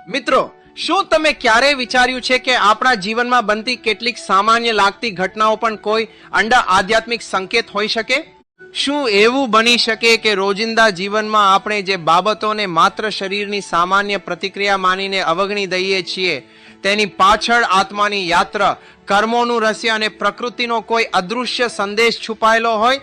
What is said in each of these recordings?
મિત્રો, શું તમે ક્યારેય વિચાર્યું છે કે આપણા જીવનમાં બનતી કેટલીક સામાન્ય લાગતી ઘટનાઓ પણ કોઈ અંડા આધ્યાત્મિક સંકેત હોઈ શકે? શું એવું બની શકે કે રોજિંદા જીવનમાં આપણે જે બાબતોને માત્ર શરીરની સામાન્ય પ્રતિક્રિયા માનીને અવગણી દઈએ છીએ, તેની પાછળ આત્માની યાત્રા, કર્મોનું રહસ્ય અને પ્રકૃતિનો કોઈ અદૃશ્ય સંદેશ છુપાયેલો હોય?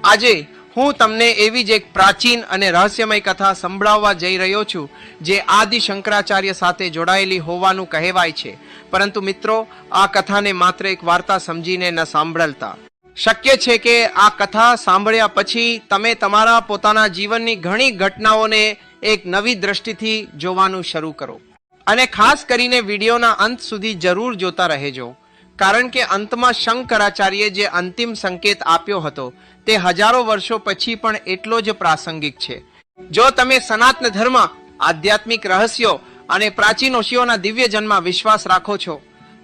આજે હું તમને એવી જ એક પ્રાચીન અને રહસ્યમય કથા સંભળાવવા જઈ રહ્યો છું, જે આદિ શંકરાચાર્ય સાથે જોડાયેલી હોવાનું કહેવાય છે. પરંતુ મિત્રો, આ કથાને માત્ર એક વાર્તા સમજીને ન સાંભળતા. શક્ય છે કે આ કથા સાંભળ્યા પછી તમે તમારા પોતાના જીવનની ઘણી ઘટનાઓને એક નવી દ્રષ્ટિથી જોવાનું શરૂ કરો. અને ખાસ કરીને વિડીયોના અંત સુધી જરૂર જોતા રહેજો, કારણ કે અંતમાં શંકરાચાર્યે જે અંતિમ સંકેત આપ્યો હતો તે હજારો વર્ષો પછી પણ એટલો જ પ્રાસંગિક છે. જો તમે સનાતન ધર્મ, આધ્યાત્મિક રહસ્યો અને પ્રાચીન ઋષિઓના દિવ્ય જન્મમાં વિશ્વાસ રાખો છો,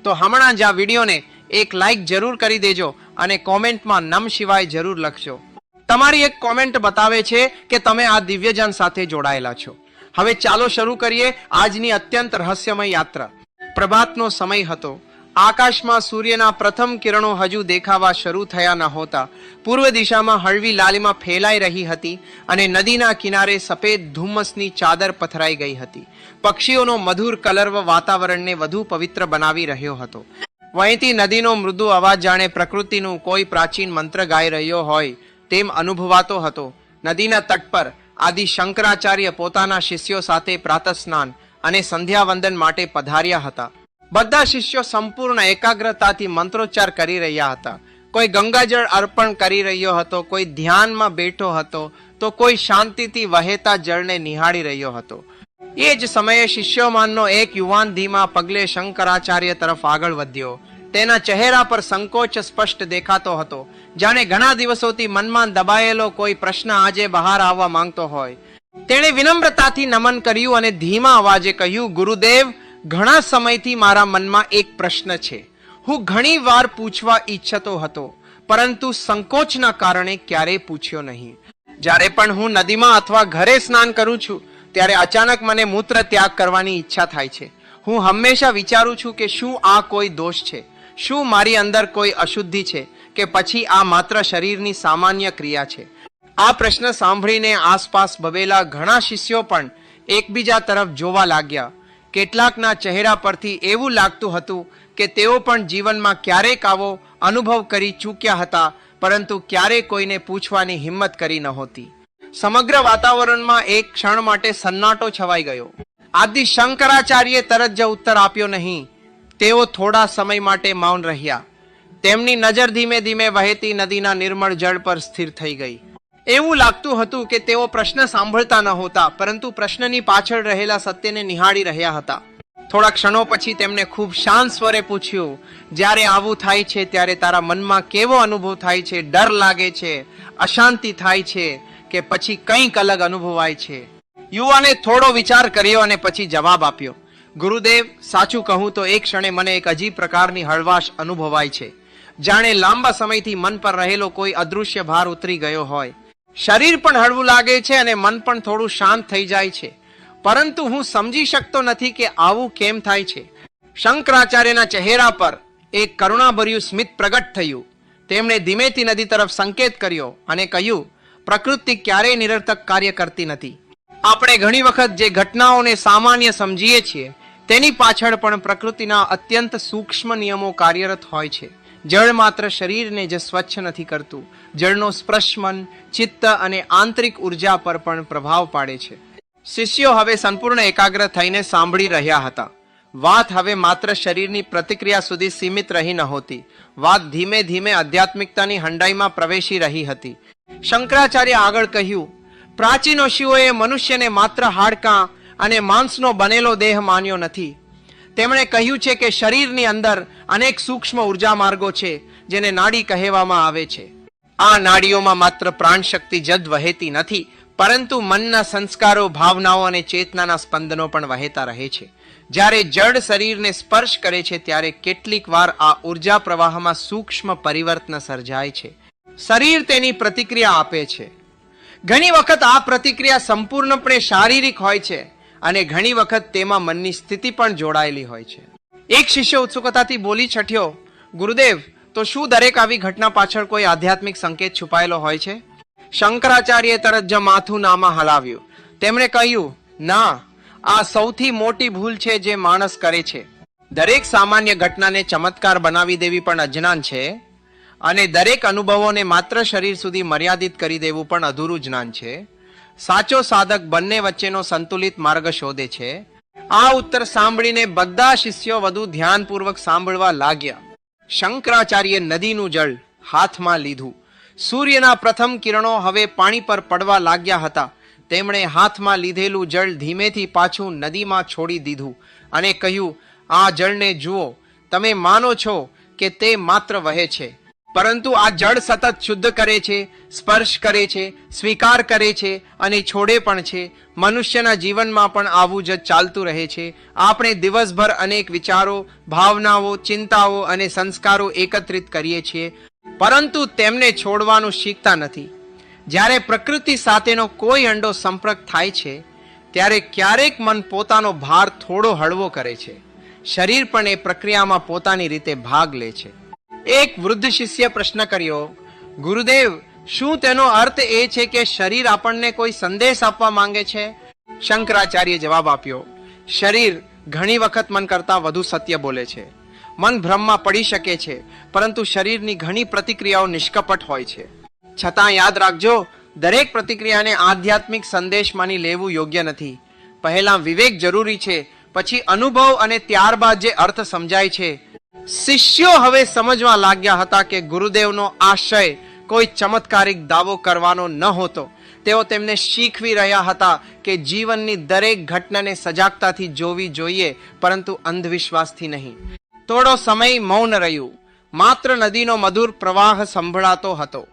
તો હમણાં જ આ વિડીયોને એક લાઈક જરૂર કરી દેજો અને કોમેન્ટમાં નમ શિવાય જરૂર લખજો. તમારી એક કોમેન્ટ બતાવે છે કે તમે આ દિવ્યજન સાથે જોડાયેલા છો. હવે ચાલો શરૂ કરીએ આજની અત્યંત રહસ્યમય યાત્રા. પ્રભાતનો સમય હતો. આકાશમાં સૂર્યના પ્રથમ કિરણો હજુ દેખાવા શરૂ થયા નહોતા. પૂર્વ દિશામાં હળવી લાલીમાં ફેલાઈ રહી હતી અને નદીના કિનારે સફેદ ધુમ્મસની ચાદર પથરાઈ ગઈ હતી. પક્ષીઓનો મધુર કલરવ વાતાવરણને વધુ પવિત્ર બનાવી રહ્યો હતો. વહેતી નદીનો મૃદુ અવાજ જાણે પ્રકૃતિનું કોઈ પ્રાચીન મંત્ર ગાઈ રહ્યો હોય તેમ અનુભવાતો હતો. નદીના તટ પર આદિ શંકરાચાર્ય પોતાના શિષ્યો સાથે પ્રાતઃ સ્નાન અને સંધ્યાવંદન માટે પધાર્યા હતા. બધા શિષ્યો સંપૂર્ણ એકાગ્રતાથી મંત્રોચ્ચાર કરી રહ્યા હતા. કોઈ ગંગાજળ અર્પણ કરી રહ્યો હતો, કોઈ ધ્યાનમાં બેઠો હતો, તો કોઈ શાંતિથી વહેતા જળને નિહાળી રહ્યો હતો. એ જ સમયે શિષ્યોમાંનો એક યુવાન ધીમા પગલે શંકરાચાર્ય તરફ આગળ વધ્યો. તેના ચહેરા પર સંકોચ સ્પષ્ટ દેખાતો હતો, જાણે ઘણા દિવસોથી મનમાં દબાયેલો કોઈ પ્રશ્ન આજે બહાર આવવા માંગતો હોય. તેણે વિનમ્રતાથી નમન કર્યું અને ધીમા અવાજે કહ્યું, ગુરુદેવ, ઘણા સમયથી મારા મનમાં એક પ્રશ્ન છે. હું ઘણી વાર પૂછવા ઈચ્છતો હતો, પરંતુ સંકોચના કારણે ક્યારેય પૂછ્યો નહીં. જ્યારે પણ હું નદીમાં અથવા ઘરે સ્નાન કરું છું, ત્યારે અચાનક મને મૂત્ર ત્યાગ કરવાની ઈચ્છા થાય છે. હું હંમેશા વિચારું છું કે શું આ કોઈ દોષ છે? શું મારી અંદર કોઈ અશુદ્ધિ છે કે પછી આ માત્ર શરીરની સામાન્ય ક્રિયા છે? આ પ્રશ્ન સાંભળીને આસપાસ બબેલા ઘણા શિષ્યો પણ એકબીજા તરફ જોવા લાગ્યા. કેટલાકના ચહેરા પરથી એવું લાગતું હતું કે તેઓ પણ જીવનમાં ક્યારેક આવો અનુભવ કરી ચૂક્યા હતા, પરંતુ ક્યારેય કોઈને પૂછવાની હિંમત કરી નહોતી. સમગ્ર વાતાવરણમાં એક ક્ષણ માટે સન્નાટો છવાઈ ગયો. આદિ શંકરાચાર્યે તરત જ ઉત્તર આપ્યો નહીં. તેઓ થોડા સમય માટે મૌન રહ્યા. તેમની નજર ધીમે ધીમે વહેતી નદીના નિર્મળ જળ પર સ્થિર થઈ ગઈ. એવું લાગતું હતું કે તેઓ પ્રશ્ન સાંભળતા નહોતા, પરંતુ પ્રશ્નની પાછળ રહેલા સત્યને નિહાળી રહ્યા હતા. થોડા ક્ષણો પછી તેમને ખૂબ શાંત સ્વરે પૂછ્યું, જ્યારે આવું થાય છે ત્યારે તારા મનમાં કેવો અનુભવ થાય છે? ડર લાગે છે, અશાંતિ થાય છે કે પછી કંઈક અલગ અનુભવાય છે? યુવાને થોડો વિચાર કર્યો અને પછી જવાબ આપ્યો, ગુરુદેવ, સાચું કહું તો એક ક્ષણે મને એક અજીબ પ્રકારની હળવાશ અનુભવાય છે, જાણે લાંબા સમયથી મન પર રહેલો કોઈ અદૃશ્ય ભાર ઉતરી ગયો હોય. શરીર પણ હળવું લાગે છે અને મન પણ થોડું શાંત થઈ જાય છે, પરંતુ હું સમજી શકતો નથી કે આવું કેમ થાય છે. શંકરાચાર્યના ચહેરા પર એક કરુણાભર્યું સ્મિત પ્રગટ થયું. તેમણે ધીમેથી નદી તરફ સંકેત કર્યો અને કહ્યું, પ્રકૃતિ ક્યારેય નિરર્થક કાર્ય કરતી નથી. આપણે ઘણી વખત જે ઘટનાઓને સામાન્ય સમજીએ છીએ, તેની પાછળ પણ પ્રકૃતિના અત્યંત સૂક્ષ્મ નિયમો કાર્યરત હોય છે. જળ માત્ર શરીરને જ સ્વચ્છ નથી કરતું, જળનો સ્પર્શ મન, ચિત્ત અને આંતરિક ઉર્જા પર પણ પ્રભાવ પાડે છે. શિષ્યો હવે સંપૂર્ણ એકાગ્ર થઈને સાંભળી રહ્યા હતા. વાત હવે માત્ર શરીરની પ્રતિક્રિયા સુધી સીમિત રહી નહોતી. વાત ધીમે ધીમે આધ્યાત્મિકતાની હંડાઈમાં પ્રવેશી રહી હતી. શંકરાચાર્ય આગળ કહ્યું, પ્રાચીન ઋષિઓએ મનુષ્યને માત્ર હાડકાં અને માંસનો બનેલો દેહ માન્યો નથી. તેમણે કહ્યું છે કે શરીરની અંદર અનેક સૂક્ષ્મ ઉર્જા માર્ગો છે, જેને નાડી કહેવામાં આવે છે. આ નાડીઓમાં માત્ર પ્રાણ શક્તિ જ વહેતી નથી, પરંતુ મનના સંસ્કારો, ભાવનાઓ અને ચેતનાના સ્પંદનો પણ વહેતા રહે છે. જ્યારે જડ શરીરને સ્પર્શ કરે છે ત્યારે કેટલીક વાર આ ઉર્જા પ્રવાહમાં સૂક્ષ્મ પરિવર્તન સર્જાય છે. શરીર તેની પ્રતિક્રિયા આપે છે. ઘણી વખત આ પ્રતિક્રિયા સંપૂર્ણપણે શારીરિક હોય છે અને ઘણી વખત તેમાં મનની સ્થિતિ પણ જોડાયેલી હોય છે. એક શિષ્ય ઉત્સુકતાથી બોલી છઠ્યો, ગુરુદેવ, તો શું દરેક આવી ઘટના પાછળ કોઈ આધ્યાત્મિક સંકેત છુપાયેલો હોય છે? શંકરાચાર્યએ તરત જ માથું નામાં હલાવ્યું. તેમણે કહ્યું, ના, આ સૌથી મોટી ભૂલ છે જે માણસ કરે છે. દરેક સામાન્ય ઘટનાને ચમત્કાર બનાવી દેવી પણ અજ્ઞાન છે, અને દરેક અનુભવોને માત્ર શરીર સુધી મર્યાદિત કરી દેવું પણ અધૂરું જ્ઞાન છે. સાચો સાધક બંને વચ્ચેનો સંતુલિત માર્ગ શોધે છે. આ ઉત્તર સાંભળીને બધા શિષ્યો વધુ ધ્યાનપૂર્વક સાંભળવા લાગ્યા. શંકરાચાર્યે નદીનું જળ હાથમાં લીધું. સૂર્યના પ્રથમ કિરણો હવે પાણી પર પડવા લાગ્યા હતા. તેમણે હાથમાં લીધેલું જળ ધીમેથી પાછું નદીમાં છોડી દીધું અને કહ્યું, આ જળને જુઓ. તમે માનો છો કે તે માત્ર વહે છે, પરંતુ આ જળ સતત શુદ્ધ કરે છે, સ્પર્શ કરે છે, સ્વીકાર કરે છે અને છોડે પણ છે. મનુષ્યના જીવનમાં પણ આવું જ ચાલતું રહે છે. આપણે દિવસભર અનેક વિચારો, ભાવનાઓ, ચિંતાઓ અને સંસ્કારો એકત્રિત કરીએ છીએ, પરંતુ તેમને છોડવાનું શીખતા નથી. જ્યારે પ્રકૃતિ સાથેનો કોઈ અંડો સંપર્ક થાય છે, ત્યારે ક્યારેક મન પોતાનો ભાર થોડો હળવો કરે છે. શરીર પણ એ પ્રક્રિયામાં પોતાની રીતે ભાગ લે છે. એક વૃદ્ધ શિષ્ય પ્રશ્ન કર્યો, ગુરુદેવ, શું તેનો અર્થ એ છે કે શરીર આપણને કોઈ સંદેશ આપવા માંગે છે? શંકરાચાર્યે જવાબ આપ્યો, શરીર ઘણી વખત મન કરતા વધુ સત્ય બોલે છે. મન ભ્રમમાં પડી શકે છે, પરંતુ શરીરની ઘણી પ્રતિક્રિયાઓ નિષ્કપટ હોય છે. છતાં યાદ રાખજો, દરેક પ્રતિક્રિયાને આધ્યાત્મિક સંદેશ માની લેવું યોગ્ય નથી. પહેલા વિવેક જરૂરી છે, પછી અનુભવ અને ત્યારબાદ જે અર્થ સમજાય છે. શિષ્યો હવે સમજવા લાગ્યા હતા કે ગુરુદેવનો આશય કોઈ ચમત્કારિક દાવો કરવાનો ન હોતો. તેઓ તેમને શીખવી રહ્યા હતા કે જીવનની દરેક ઘટનાને સજાગતાથી જોવી જોઈએ, પરંતુ અંધવિશ્વાસથી નહીં. થોડો સમય મૌન રહ્યું. માત્ર નદીનો મધુર પ્રવાહ સંભળાતો હતો.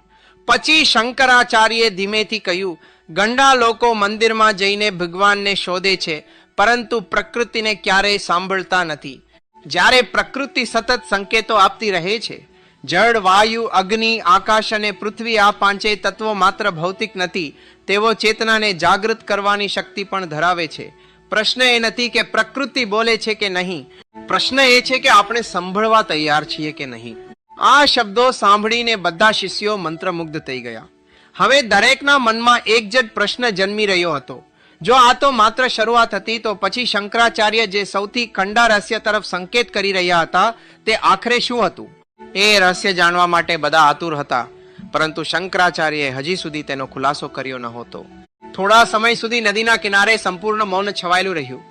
પછી શંકરાચાર્યે ધીમેથી કહ્યું, ગંડા લોકો મંદિરમાં જઈને ભગવાનને શોધે છે, પરંતુ પ્રકૃતિને ક્યારેય સાંભળતા નથી. જ્યારે પ્રકૃતિ સતત સંકેતો આપતી રહે છે. જળ, વાયુ, અગ્નિ, આકાશ અને પૃથ્વી, આ પાંચે તત્વો માત્ર ભૌતિક નથી, તેઓ ચેતનાને જાગૃત કરવાની શક્તિ પણ ધરાવે છે. પ્રશ્ન એ નથી કે પ્રકૃતિ બોલે છે કે નહીં, પ્રશ્ન એ છે કે આપણે સાંભળવા તૈયાર છીએ કે નહીં. આ શબ્દો સાંભળીને બધા શિષ્યો મંત્રમુગ્ધ થઈ ગયા. હવે દરેકના મનમાં એક જ પ્રશ્ન જન્મી રહ્યો હતો. જો આ તો માત્ર શરૂઆત હતી, તો પછી શંકરાચાર્ય જે સૌથી ખંડા રહસ્ય તરફ સંકેત કરી રહ્યા હતા, તે આખરે શું હતું? એ રહસ્ય જાણવા માટે બધા આતુર હતા, પરંતુ શંકરાચાર્યએ હજી સુધી તેનો ખુલાસો કર્યો નહોતો. થોડા સમય સુધી નદીના કિનારે સંપૂર્ણ મૌન છવાયેલું રહ્યું.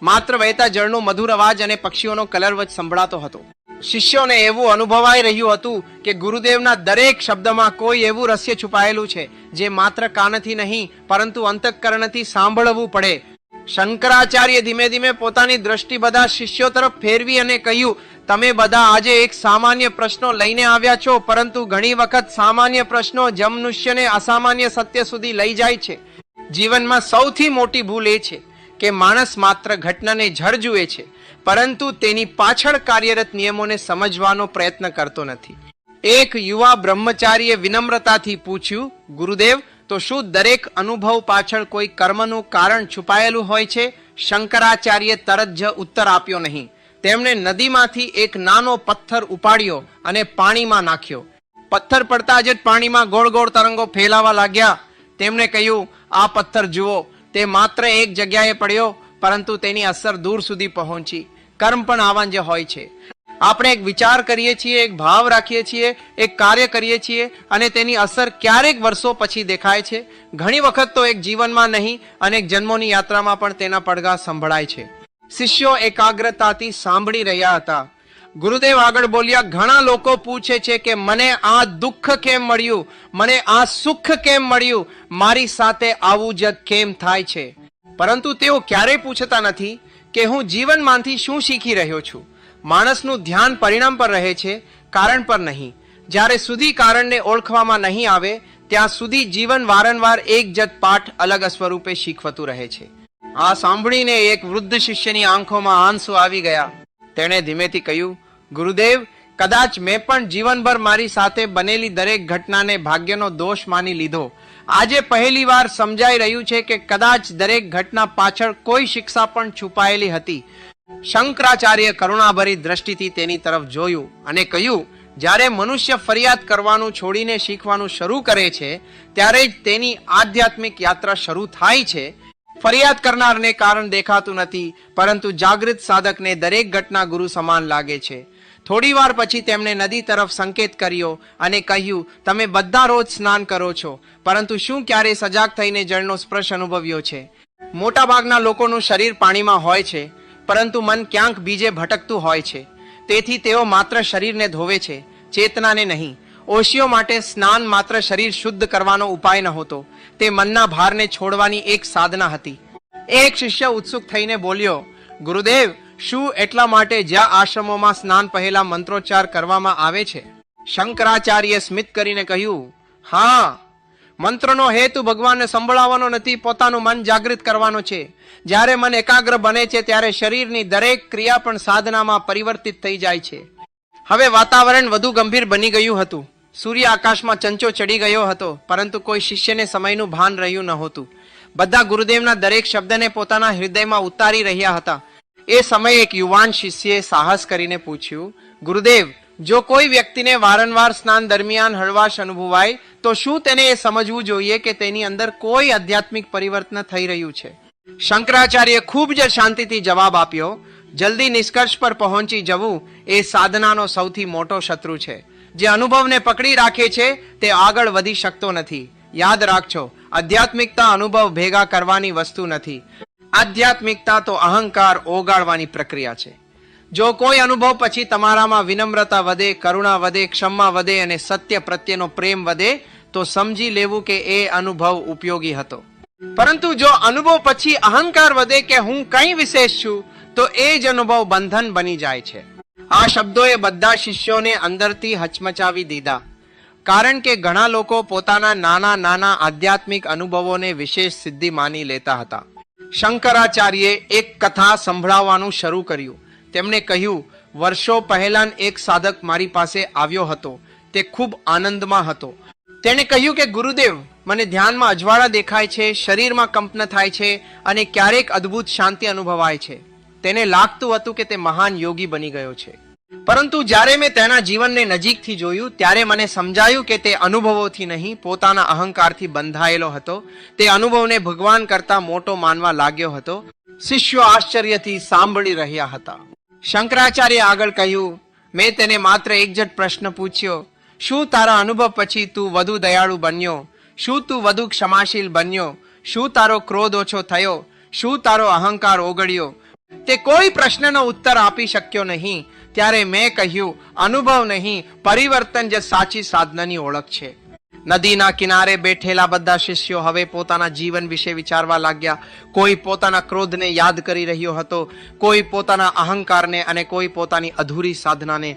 માત્ર વહેતા જળનો મધુર અવાજ અને પક્ષીઓનો કલરવ સંભળાતો હતો. શિષ્યોને એવું અનુભવાઈ રહ્યું હતું કે ગુરુદેવના દરેક શબ્દમાં કોઈ એવું રહસ્ય છુપાયેલું છે જે માત્ર કાનથી નહીં, પરંતુ અંતઃકરણથી સાંભળવું પડે. શંકરાચાર્ય ધીમે ધીમે પોતાની દ્રષ્ટિ બધા શિષ્યો તરફ ફેરવી અને કહ્યું, તમે બધા આજે એક સામાન્ય પ્રશ્નો લઈને આવ્યા છો, પરંતુ ઘણી વખત સામાન્ય પ્રશ્નો જ મનુષ્યને અસામાન્ય સત્ય સુધી લઈ જાય છે. જીવનમાં સૌથી મોટી ભૂલ એ છે કે માણસ માત્ર ઘટનાને જળ જુએ છે, પરંતુ તેની પાછળ કાર્યરત નિયમોને સમજવાનો પ્રયત્ન કરતો નથી. એક યુવા બ્રહ્મચારીએ વિનમ્રતાથી પૂછ્યું, ગુરુદેવ, તો શું દરેક અનુભવ પાછળ કોઈ કર્મનું કારણ છુપાયેલું હોય છે? શંકરાચાર્યે તરત જ ઉત્તર આપ્યો નહીં. તેમણે નદીમાંથી એક નાનો પથ્થર ઉપાડ્યો અને પાણીમાં નાખ્યો. પથ્થર પડતા જ પાણીમાં ગોળ ગોળ તરંગો ફેલાવા લાગ્યા. તેમણે કહ્યું, આ પથ્થર જુઓ, તે માત્ર એક જગ્યાએ પડ્યો, પરંતુ તેની અસર દૂર સુધી પહોંચી. કર્મ પણ આવા જ હોય છે. આપણે એક વિચાર કરીએ છીએ, એક ભાવ રાખીએ છીએ, એક કાર્ય કરીએ છીએ, અને તેની અસર ક્યારેક વર્ષો પછી દેખાય છે. ઘણી વખત તો એક જીવનમાં નહીં, અનેક જન્મોની યાત્રામાં પણ તેના પડઘા સંભળાય છે. શિષ્યો એકાગ્રતાથી સાંભળી રહ્યા હતા. ગુરુદેવ આગળ બોલ્યા, ઘણા લોકો પૂછે છે કે મને આ દુઃખ કેમ મળ્યું, મને આ સુખ કેમ મળ્યું, મારી સાથે આવું જ કેમ થાય છે. પરંતુ તેઓ ક્યારેય પૂછતા નથી કે હું જીવનમાંથી શું શીખી રહ્યો છું. માણસનું ધ્યાન પરિણામ પર રહે છે, કારણ પર નહીં. જ્યારે સુધી કારણને ઓળખવામાં નહીં આવે, ત્યાં સુધી જીવન વારંવાર એક જ પાઠ અલગ સ્વરૂપે શીખવતું રહે છે. આ સાંભળીને એક વૃદ્ધ શિષ્યની આંખોમાં આંસુ આવી ગયા. તેણે ધીમેથી કહ્યું, ગુરુદેવ, કદાચ મેં પણ જીવનભર મારી સાથે બનેલી દરેક ઘટનાને ભાગ્યનો દોષ માની લીધો. આજે પહેલીવાર સમજાઈ રહ્યું છે કે કદાચ દરેક ઘટના પાછળ કોઈ શિક્ષા પણ છુપાયેલી હતી. શંકરાચાર્ય કરુણાભરી દ્રષ્ટિથી તેની તરફ જોયું અને કહ્યું, જ્યારે મનુષ્ય ફરિયાદ કરવાનું છોડીને શીખવાનું શરૂ કરે છે ત્યારે જ તેની આધ્યાત્મિક યાત્રા શરૂ થાય છે. ફરિયાદ કરનારને કારણ દેખાતું નથી, પરંતુ જાગૃત સાધકને દરેક ઘટના ગુરુ સમાન લાગે છે. થોડી વાર પછી તેમણે નદી તરફ સંકેત કર્યો અને કહ્યું, તમે બધા રોજ સ્નાન કરો છો, પરંતુ શું ક્યારે સજાગ થઈને જળનો સ્પર્શ અનુભવ્યો છે? મોટાભાગના લોકોનું શરીર પાણીમાં હોય છે, પરંતુ મન ક્યાંક બીજે ભટકતું હોય છે. તેથી તેઓ માત્ર શરીરને ધોવે છે, ચેતનાને નહીં. ઓશિયો માટે સ્નાન માત્ર શરીર શુદ્ધ કરવાનો ઉપાય નહોતો, તે મનના ભારને છોડવાની એક સાધના હતી. એક શિષ્ય ઉત્સુક થઈને બોલ્યો, ગુરુદેવ, શું એટલા માટે જ્યાં આશ્રમોમાં સ્નાન પહેલા મંત્રોચ્ચાર કરવામાં આવે છે? શંકરાચાર્ય સ્મિત કરીને કહ્યું, હા, મંત્રનો હેતુ ભગવાનને સંભળાવવાનો નથી, પોતાનું મન જાગૃત કરવાનો છે. જ્યારે મન એકાગ્ર બને છે ત્યારે શરીરની દરેક ક્રિયા પણ સાધનામાં પરિવર્તિત થઈ જાય છે. હવે વાતાવરણ વધુ ગંભીર બની ગયું હતું. સૂર્ય આકાશમાં ચંચો ચડી ગયો હતો, પરંતુ કોઈ શિષ્યને સમયનું ભાન રહ્યું નહોતું. બધા ગુરુદેવના દરેક શબ્દને પોતાના હૃદયમાં ઉતારી રહ્યા હતા. એ સમયે એક યુવાન શિષ્યએ સાહસ કરીને પૂછ્યું, ગુરુદેવ, જો કોઈ વ્યક્તિને વારંવાર સ્નાન દરમિયાન હળવાશ અનુભવાય તો શું તેને એ સમજવું જોઈએ કે તેની અંદર કોઈ આધ્યાત્મિક પરિવર્તન થઈ રહ્યું છે? શંકરાચાર્ય ખૂબ જ શાંતિથી જવાબ આપ્યો, જલ્દી નિષ્કર્ષ પર પહોંચી જવું એ સાધનાનો સૌથી મોટો શત્રુ છે. જે અનુભવને પકડી રાખે છે તે આગળ વધી શકતો નથી. યાદ રાખજો, આધ્યાત્મિકતા અનુભવ ભેગા કરવાની વસ્તુ નથી. આધ્યાત્મિકતા તો અહંકાર ઓગાળવાની પ્રક્રિયા છે. જો કોઈ અનુભવ પછી તમારામાં વિનમ્રતા વધે, કરુણા વધે, ક્ષમા વધે અને સત્ય પ્રત્યેનો પ્રેમ વધે તો સમજી લેવું કે એ અનુભવ ઉપયોગી હતો. પરંતુ જો અનુભવ પછી અહંકાર વધે કે હું કંઈ વિશેષ છું, તો એ જ અનુભવ બંધન બની જાય છે. આ શબ્દોએ બધા શિષ્યોને અંદરથી હચમચાવી દીધા, કારણ કે ઘણા લોકો પોતાના નાના નાના આધ્યાત્મિક અનુભવોને વિશેષ સિદ્ધિ માની લેતા હતા. શંકરાચાર્યે એક કથા સંભળાવવાનું શરૂ કર્યું. તેમણે કહ્યું, વર્ષો પહેલા એક સાધક મારી પાસે આવ્યો હતો. તે ખૂબ આનંદમાં હતો. તેણે કહ્યું કે ગુરુદેવ, મને ધ્યાનમાં અજવાળા દેખાય છે, શરીરમાં કંપન થાય છે અને ક્યારેક અદ્ભુત શાંતિ અનુભવાય છે. તેને લાગતું હતું કે તે મહાન યોગી બની ગયો છે. પરંતુ જ્યારે મેં તેના જીવનને નજીકથી જોયું ત્યારે મને સમજાયું કે તે અનુભવોથી નહીં, પોતાના અહંકારથી બંધાયેલો હતો. તે અનુભવને ભગવાન કરતા મોટો માનવા લાગ્યો હતો. શિષ્યો આશ્ચર્યથી સાંભળી રહ્યા હતા. શંકરાચાર્ય આગળ કહ્યું, મેં તેને માત્ર એક જ પ્રશ્ન પૂછ્યો, શું તારા અનુભવ પછી તું વધુ દયાળુ બન્યો? શું તું વધુ ક્ષમાશીલ બન્યો? શું તારો ક્રોધ ઓછો થયો? શું તારો અહંકાર ઓગળ્યો? તે કોઈ પ્રશ્નનો ઉત્તર આપી શક્યો નહીં. ત્યારે મેં કહ્યું, અનુભવ નહીં, પરિવર્તન જ સાચી સાધનાની ઓળખ છે. નદીના કિનારે બેઠેલા બધા શિષ્યો હવે પોતાના જીવન વિશે વિચારવા લાગ્યા. કોઈ પોતાના ક્રોધને યાદ કરી રહ્યો હતો, કોઈ પોતાના અહંકારને અને કોઈ પોતાની અધૂરી સાધનાને.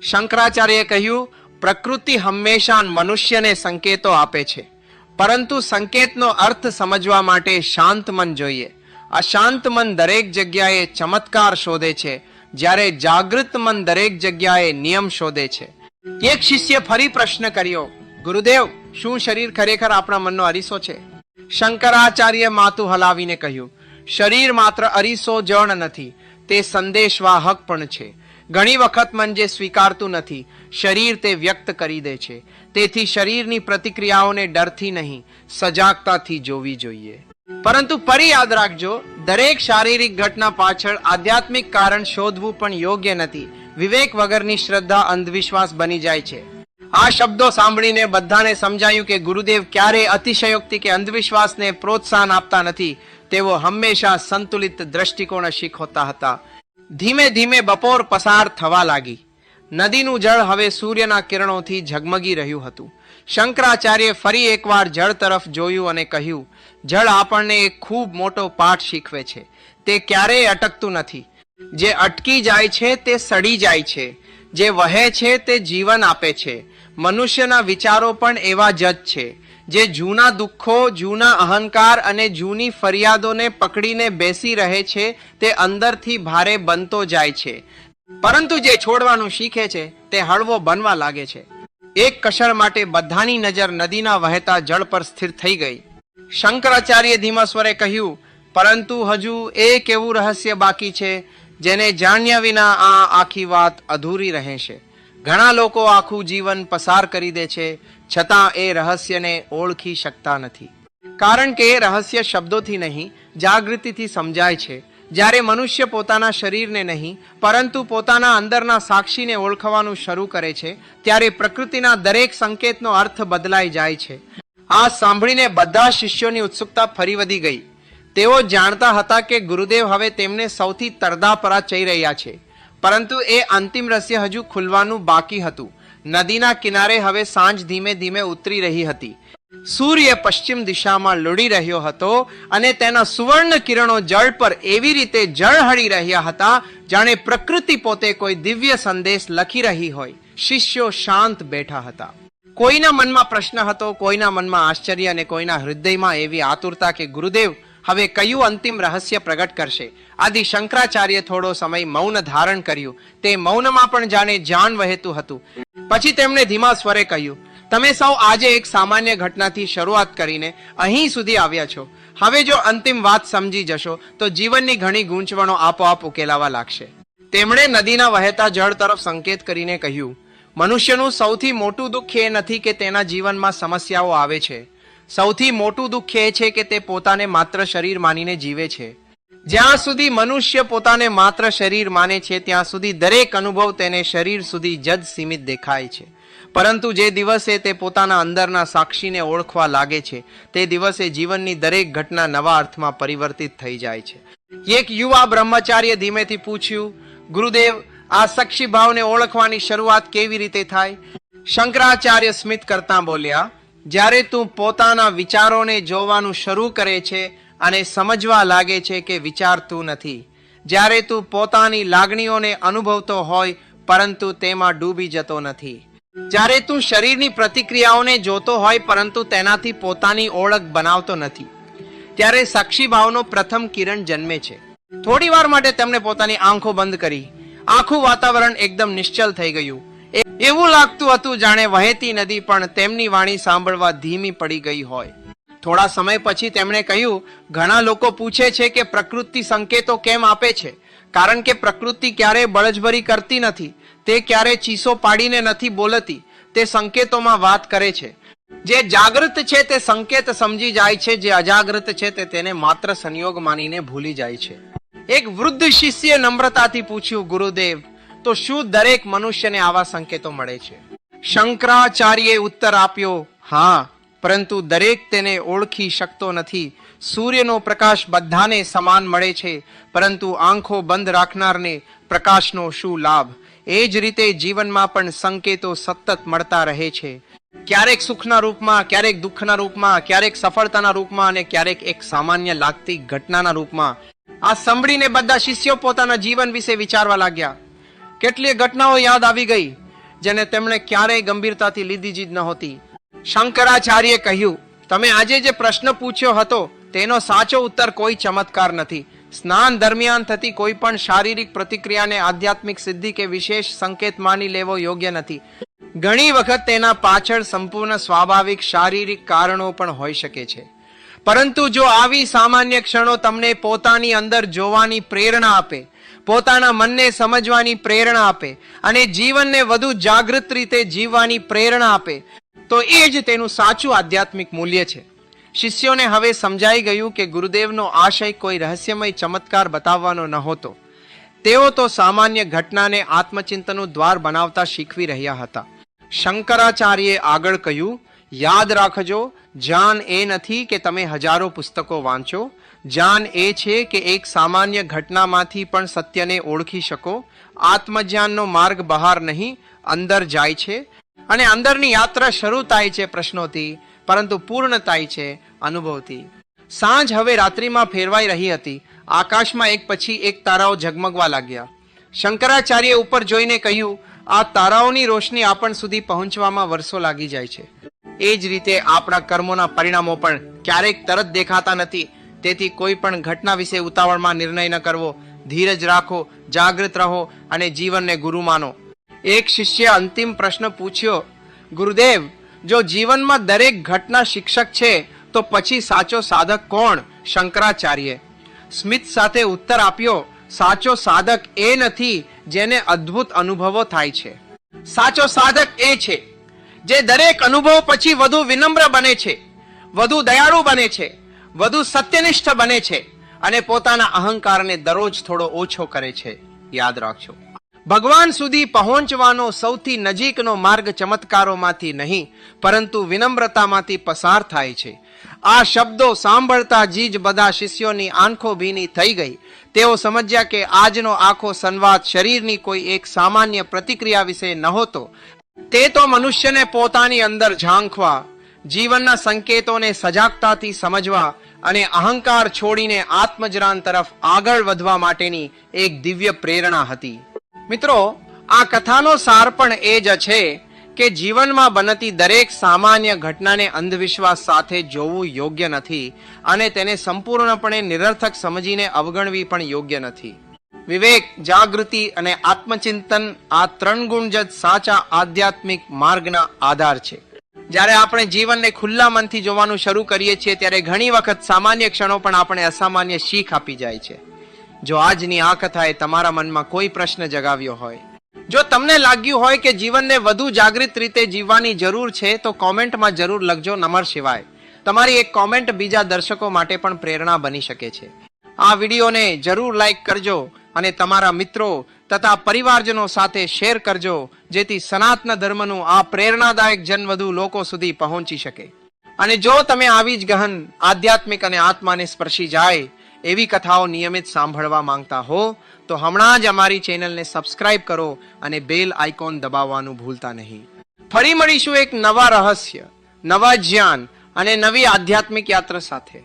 શંકરાચાર્યએ કહ્યું, પ્રકૃતિ હંમેશા મનુષ્યને સંકેતો આપે છે, પરંતુ સંકેતનો અર્થ સમજવા માટે શાંત મન જોઈએ. અશાંત મન દરેક જગ્યાએ ચમત્કાર શોધે છે, જ્યારે જાગૃત મન દરેક જગ્યાએ નિયમ શોધે છે. એક શિષ્ય ફરી પ્રશ્ન કર્યો, ગુરુદેવ, શું શરીર ખરેખર આપણા મનનો અરીસો છે? શંકરાચાર્ય માથું હલાવીને કહ્યું, શરીર માત્ર અરીસો જણ નથી, તે સંદેશવાહક પણ છે. ઘણી વખત મન જે સ્વીકારતું નથી, શરીર તે વ્યક્ત કરી દે છે. તેથી શરીરની પ્રતિક્રિયાઓને ડરથી નહીં, સજાગતાથી જોવી જોઈએ. પરંતુ ફરી યાદ રાખજો, દરેક શારીરિક ઘટના પાછળ આધ્યાત્મિક કારણ શોધવું પણ યોગ્ય નથી. વિવેક વગરની શ્રદ્ધા અંધવિશ્વાસ બની જાય છે. આ શબ્દો સાંભળીને બધાને સમજાયું કે ગુરુદેવ ક્યારેય અતિશયોક્તિ કે અંધવિશ્વાસને પ્રોત્સાહન આપતા નથી. તેઓ હંમેશા સંતુલિત દ્રષ્ટિકોણ શીખવતા હતા. ધીમે ધીમે બપોર પસાર થવા લાગી. નદીનું જળ હવે સૂર્યના કિરણોથી ઝગમગી રહ્યું હતું. શંકરાચાર્ય ફરી એકવાર જળ તરફ જોયું અને કહ્યું, જળ આપણને એક ખૂબ મોટો પાઠ શીખવે છે. તે ક્યારેય અટકતું નથી. જે અટકી જાય છે તે સડી જાય છે, જે વહે છે તે જીવન આપે છે. મનુષ્યના વિચારો પણ એવા જ છે, જે જૂના દુઃખો, જૂના અહંકાર અને જૂની ફરિયાદોને પકડીને બેસી રહે છે. તે અંદરથી ભારે બનતો જાય છે, પરંતુ જે છોડવાનું શીખે છે તે હળવો બનવા લાગે છે. એક કશર માટે બધાની નજર નદીના વહેતા જળ પર સ્થિર થઈ ગઈ. શંકરાચાર્ય ધીમા સ્વરે કહ્યું, પરંતુ હજુ એક એવું રહસ્ય બાકી છે જેને જાણ્યા વિના આ આખી વાત અધૂરી રહેશે. ઘણા લોકો આખું જીવન પસાર કરી દે છે, છતાં એ રહસ્યને ઓળખી શકતા નથી. કારણ કે એ રહસ્ય શબ્દોથી નહીં, જાગૃતિથી સમજાય છે. જ્યારે મનુષ્ય પોતાના શરીરને નહીં, પરંતુ પોતાના અંદરના સાક્ષીને ઓળખવાનું શરૂ કરે છે, ત્યારે પ્રકૃતિના દરેક સંકેતનો અર્થ બદલાઈ જાય છે. આ સાંભળીને બધા શિષ્યોની ઉત્સુકતા ફરી વધી ગઈ. તેઓ જાણતા હતા કે ગુરુદેવ હવે તેમને સૌથી તરદાપરા ચઈ રહ્યા છે, પરંતુ એ અંતિમ રહસ્ય હજુ ખુલવાનું બાકી હતું. નદીના કિનારે હવે સાંજ ધીમે ધીમે ઉતરી રહી હતી. સૂર્ય પશ્ચિમ દિશામાં લડી રહ્યો હતો અને તેના સુવર્ણ કિરણો જળ પર એવી રીતે ઝળહળી રહ્યા હતા જાણે પ્રકૃતિ પોતે કોઈ દિવ્ય સંદેશ લખી રહી હોય. શિષ્યો શાંત બેઠા હતા. કોઈના મનમાં પ્રશ્ન હતો, કોઈના મનમાં આશ્ચર્ય અને કોઈના હૃદયમાં એવી આતુરતા કે ગુરુદેવ હવે કયું અંતિમ રહસ્ય પ્રગટ કરશે. આદિ શંકરાચાર્ય થોડો સમય મૌન ધારણ કર્યું. તે મૌનમાં પણ જાણે જાન વહેતું હતું. પછી તેમણે ધીમા સ્વરે કહ્યું, તમે સૌ આજે એક સામાન્ય ઘટનાથી શરૂઆત કરીને અહીં સુધી આવ્યા છો. હવે જો અંતિમ વાત સમજી જશો તો જીવનની ઘણી ગૂંચવણો આપોઆપ ઉકેલાવા લાગશે. તેમણે નદીના વહેતા જળ તરફ સંકેત કરીને કહ્યું, મનુષ્યનું સૌથી મોટું દુઃખ એ નથી કે તેના જીવનમાં સમસ્યાઓ આવે છે. સૌથી મોટું દુઃખ એ છે કે તે પોતાને માત્ર શરીર માનીને જીવે છે. જ્યાં સુધી મનુષ્ય પોતાને માત્ર શરીર માને છે ત્યાં સુધી દરેક અનુભવ તેને શરીર સુધી જ સીમિત દેખાય છે. પરંતુ જે દિવસે તે પોતાના અંદરના સાક્ષીને ઓળખવા લાગે છે તે દિવસે જીવનની દરેક ઘટના નવા અર્થમાં પરિવર્તિત થઈ જાય છે. એક યુવા બ્રહ્મચાર્ય ધીમેથી પૂછ્યું, ગુરુદેવ, આ સાક્ષી ભાવને ઓળખવાની શરૂઆત કેવી રીતે થાય? શંકરાચાર્ય સ્મિત કરતા બોલ્યા, જ્યારે તું પોતાના વિચારોને જોવાનું શરૂ કરે છે અને સમજવા લાગે છે કે વિચારતું નથી, જ્યારે તું પોતાની લાગણીઓને અનુભવતો હોય પરંતુ તેમાં ડૂબી જતો નથી, જ્યારે તું શરીરની પ્રતિક્રિયાઓને જોતો હોય પરંતુ તેનાથી પોતાની ઓળખ બનાવતો નથી, ત્યારે સાક્ષી ભાવનો પ્રથમ કિરણ જન્મે છે. થોડી વાર માટે તેમણે પોતાની આંખો બંધ કરી. આખું વાતાવરણ એકદમ નિશ્ચલ થઈ ગયું. એવું લાગતું હતું જાણે વહેતી નદી પણ તેમની વાણી સાંભળવા ધીમી પડી ગઈ હોય. થોડા સમય પછી તેમણે કહ્યું, ઘણા લોકો પૂછે છે કે પ્રકૃતિ સંકેતો કેમ આપે છે? કારણ કે પ્રકૃતિ ક્યારેય બળજબરી કરતી નથી, તે ક્યારે ચીસો પાડીને નથી બોલતી, તે સંકેતોમાં વાત કરે છે. જે જાગૃત છે તે સંકેત સમજી જાય છે, જે અજાગૃત છે તે તેને માત્ર સંયોગ માનીને ભૂલી જાય છે. એક વૃદ્ધ શિષ્ય નમ્રતાથી પૂછ્યું, ગુરુદેવ, તો શું દરેક મનુષ્યને આવા સંકેતો મળે છે? શંકરાચાર્યે ઉત્તર આપ્યો, હા, પરંતુ દરેક તેને ઓળખી શકતો નથી. સૂર્યનો પ્રકાશ બધાને સમાન મળે છે, પરંતુ આંખો બંધ રાખનારને પ્રકાશનો શું લાભ? એ જ રીતે જીવનમાં પણ સંકેતો સતત મળતા રહે છે. ક્યારેક સુખના રૂપમાં, ક્યારેક દુઃખના રૂપમાં, ક્યારેક સફળતાના રૂપમાં અને ક્યારેક એક સામાન્ય લાગતી ઘટનાના રૂપમાં. આ સાંભળીને બધા શિષ્યો પોતાના જીવન વિશે વિચારવા લાગ્યા. કેટલીય ઘટનાઓ યાદ આવી ગઈ જેને તેમણે ક્યારેય ગંભીરતાથી લીધી જ નહોતી. શંકરાચાર્યે કહ્યું, તમે આજે જે પ્રશ્ન પૂછ્યો હતો તેનો સાચો ઉત્તર કોઈ ચમત્કાર નથી. સ્નાન દરમિયાન થતી કોઈ પણ શારીરિક પ્રતિક્રિયાને આધ્યાત્મિક સિદ્ધિ કે વિશેષ સંકેત માની લેવો યોગ્ય નથી. ઘણી વખત તેના પાછળ સંપૂર્ણ સ્વાભાવિક શારીરિક કારણો પણ હોઈ શકે છે. પરંતુ જો આવી સામાન્ય ક્ષણો તમને પોતાની અંદર જોવાની પ્રેરણા આપે, પોતાના મનને સમજવાની પ્રેરણા આપે અને જીવનને વધુ જાગૃત રીતે જીવવાની પ્રેરણા આપે, તો એ જ તેનું સાચું આધ્યાત્મિક મૂલ્ય છે. શિષ્યોને હવે સમજાઈ ગયું કે ગુરુદેવનો આશય કોઈ રહસ્યમય ચમત્કાર બતાવવાનો નહોતો. તેઓ તો સામાન્ય ઘટનાને આત્મચિંતનનું દ્વાર બનાવતા શીખવી રહ્યા હતા. શંકરાચાર્યે આગળ કહ્યું, યાદ રાખજો, જ્ઞાન એ નથી કે તમે હજારો પુસ્તકો વાંચો. જ્ઞાન એ છે કે એક સામાન્ય ઘટનામાંથી પણ સત્યને ઓળખી શકો. આત્મજ્ઞાનનો માર્ગ બહાર નહીં, અંદર જાય છે અને અંદરની યાત્રા શરૂ થાય છે પ્રશ્નોથી, પરંતુ પૂર્ણ થાય છે અનુભવથી. સાંજ હવે રાત્રિમાં ફેરવાઈ રહી હતી. આકાશમાં એક પછી એક તારાઓ ઝગમગવા લાગ્યા. શંકરાચાર્ય ઉપર જોઈને કહ્યું, આ તારાઓની રોશની આપણ સુધી પહોંચવામાં વર્ષો લાગી જાય છે. એ જ રીતે આપણા કર્મોના પરિણામો પણ ક્યારેક તરત દેખાતા નથી. તેથી કોઈ પણ ઘટના વિશે ઉતાવળમાં નિર્ણય ન કરવો. ધીરજ રાખો, જાગૃત રહો અને જીવનને ગુરુ માનો. એક શિષ્ય અંતિમ પ્રશ્ન પૂછ્યો, ગુરુદેવ, જો જીવનમાં દરેક ઘટના શિક્ષક છે તો પછી સાચો સાધક કોણ? શંકરાચાર્ય સ્મિત સાથે ઉત્તર આપ્યો, સાચો સાધક એ નથી જેને અદ્ભુત અનુભવો થાય છે. સાચો સાધક એ છે જે દરેક અનુભવ પછી વધુ વિનમ્ર બને છે, વધુ દયાળુ બને છે, વધુ સત્યનિષ્ઠ બને છે અને પોતાના અહંકારને દરરોજ થોડો ઓછો કરે છે. યાદ રાખજો, ભગવાન સુધી પહોંચવાનો સૌથી નજીકનો માર્ગ ચમત્કારોમાંથી નહીં પરંતુ વિનમ્રતામાંથી પસાર થાય છે. આ શબ્દો સાંભળતા જ બધા શિષ્યોની આંખો ભીની થઈ ગઈ. તેઓ સમજ્યા કે આજનો આખો સંવાદ શરીરની કોઈ એક સામાન્ય પ્રતિક્રિયા વિશે નહોતો. તે તો મનુષ્યને પોતાની અંદર ઝાંખવા, જીવનના સંકેતોને સજાગતાથી સમજવા અને અહંકાર છોડીને આત્મજ્ઞાન તરફ આગળ વધવા માટેની એક દિવ્ય પ્રેરણા હતી. મિત્રો, આ કથાનો સાર પણ એ જ છે કે જીવનમાં બનતી દરેક સામાન્ય ઘટનાને અંધવિશ્વાસ સાથે જોવું યોગ્ય નથી અને તેને સંપૂર્ણપણે નિરર્થક સમજીને અવગણવી પણ યોગ્ય નથી. વિવેક, જાગૃતિ અને આત્મચિંતન આ 3 ગુણ જ સાચા આધ્યાત્મિક માર્ગના આધાર છે. જ્યારે આપણે જીવનને ખુલ્લા મનથી જોવાનું શરૂ કરીએ છીએ ત્યારે ઘણી વખત સામાન્ય ક્ષણો પણ આપણે અસામાન્ય શીખ આપી જાય છે. જો આજની આ કથાએ તમારા મનમાં કોઈ પ્રશ્ન જગાવ્યો હોય, જો તમને લાગ્યું હોય કે જીવનને વધુ જાગૃત રીતે જીવવાની જરૂર છે, તો કોમેન્ટમાં જરૂર લખજો નમઃ શિવાય. તમારી એક કોમેન્ટ બીજા દર્શકો માટે પણ પ્રેરણા બની શકે છે. આ વિડીયોને જરૂર લાઈક કરજો અને તમારા મિત્રો તથા પરિવારજનો સાથે શેર કરજો, જેથી સનાતન ધર્મનું આ પ્રેરણાદાયક જન વધુ લોકો સુધી પહોંચી શકે. અને જો તમે આવી જ ગહન આધ્યાત્મિક અને આત્માને સ્પર્શી જાય એવી કથાઓ નિયમિત સાંભળવા માંગતા હો તો હમણાં જ અમારી ચેનલને સબસ્ક્રાઇબ કરો અને બેલ આઇકોન દબાવવાનું ભૂલતા નહીં. ફરી મળીશું એક નવા રહસ્ય, નવા જ્ઞાન અને નવી આધ્યાત્મિક યાત્રા સાથે.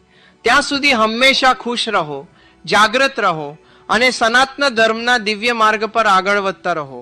ત્યાં સુધી હંમેશા ખુશ રહો, જાગૃત રહો અને સનાતન ધર્મના દિવ્ય માર્ગ પર આગળ વધતા રહો.